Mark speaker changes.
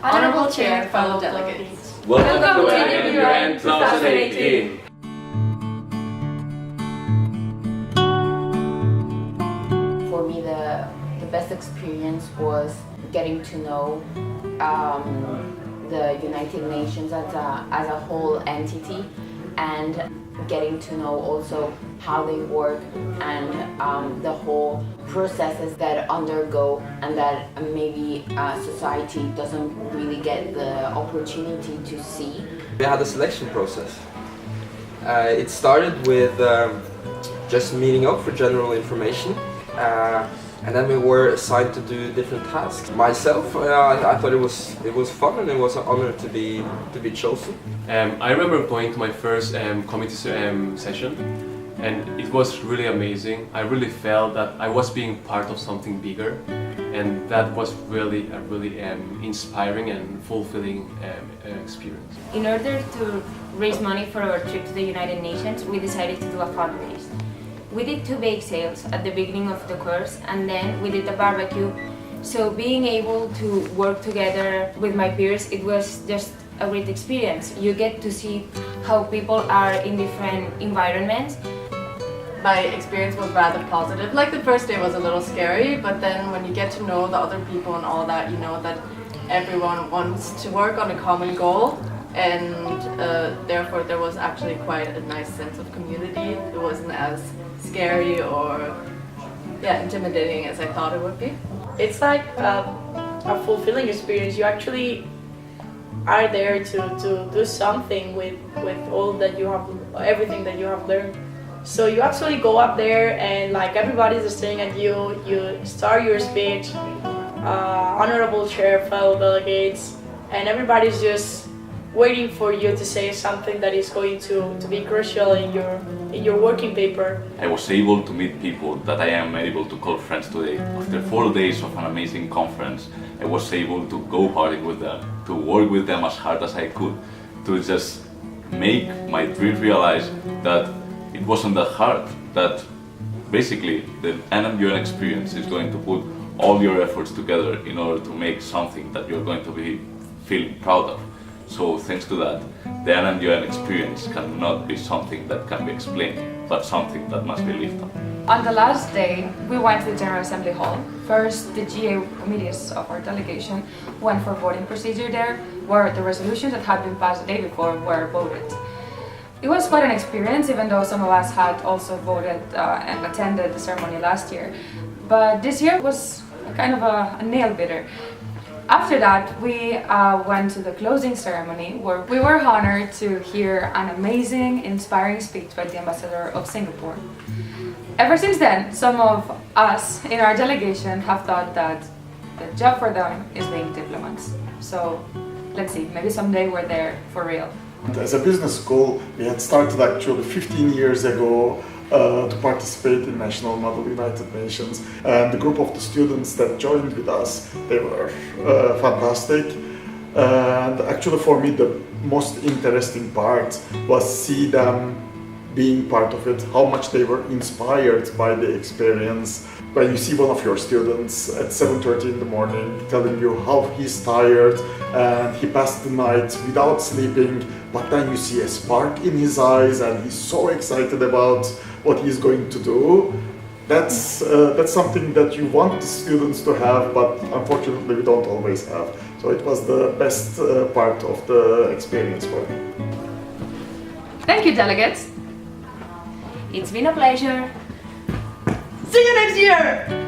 Speaker 1: Honorable Chair, fellow delegates.
Speaker 2: Welcome to NMUN 2018.
Speaker 3: For me, the best experience was getting to know the United Nations as a whole entity, and getting to know also how they work and the whole processes that undergo and that maybe society doesn't really get the opportunity to see.
Speaker 4: We had a selection process. It started with just meeting up for general information, and then we were assigned to do different tasks. Myself, I thought it was fun, and it was an honor to be chosen.
Speaker 2: I remember going to my first committee session, and it was really amazing. I really felt that I was being part of something bigger, and that was really a really inspiring and fulfilling experience.
Speaker 5: In order to raise money for our trip to the United Nations, we decided to do a fundraise. We did 2 bake sales at the beginning of the course, and then we did a barbecue. So being able to work together with my peers, it was just a great experience. You get to see how people are in different environments.
Speaker 1: My experience was rather positive. Like, the first day was a little scary, but then when you get to know the other people and all that, you know that everyone wants to work on a common goal, and therefore there was actually quite a nice sense of community. It wasn't as scary or intimidating as I thought it would be.
Speaker 6: It's like a fulfilling experience. You actually are there to do something with all that you have, everything that you have learned. So you actually go up there and like everybody's staring at you, you start your speech, honorable chair, fellow delegates, and everybody's just waiting for you to say something that is going to be crucial in your working paper.
Speaker 7: I was able to meet people that I am able to call friends today. After 4 days of an amazing conference, I was able to go party with them, to work with them as hard as I could, to just make my dream realize that it wasn't that hard, that basically the NMUN experience is going to put all your efforts together in order to make something that you're going to be feeling proud of. So thanks to that, the NMUN experience cannot be something that can be explained, but something that must be lived on.
Speaker 8: On the last day, we went to the General Assembly Hall. First, the GA committees of our delegation went for voting procedure there, where the resolutions that had been passed the day before were voted. It was quite an experience, even though some of us had also voted and attended the ceremony last year. But this year was kind of a nail-biter. After that, we went to the closing ceremony, where we were honored to hear an amazing, inspiring speech by the Ambassador of Singapore. Ever since then, some of us in our delegation have thought that the job for them is being diplomats. So let's see, maybe someday we're there for real.
Speaker 9: As a business school, we had started actually 15 years ago to participate in National Model United Nations, and the group of the students that joined with us, they were fantastic. And actually for me the most interesting part was see them being part of it, how much they were inspired by the experience. When you see one of your students at 7:30 in the morning telling you how he's tired and he passed the night without sleeping, but then you see a spark in his eyes and he's so excited about what he's going to do, that's something that you want the students to have, but unfortunately we don't always have. So it was the best part of the experience for me.
Speaker 8: Thank you, delegates.
Speaker 5: It's been a pleasure.
Speaker 1: See you next year!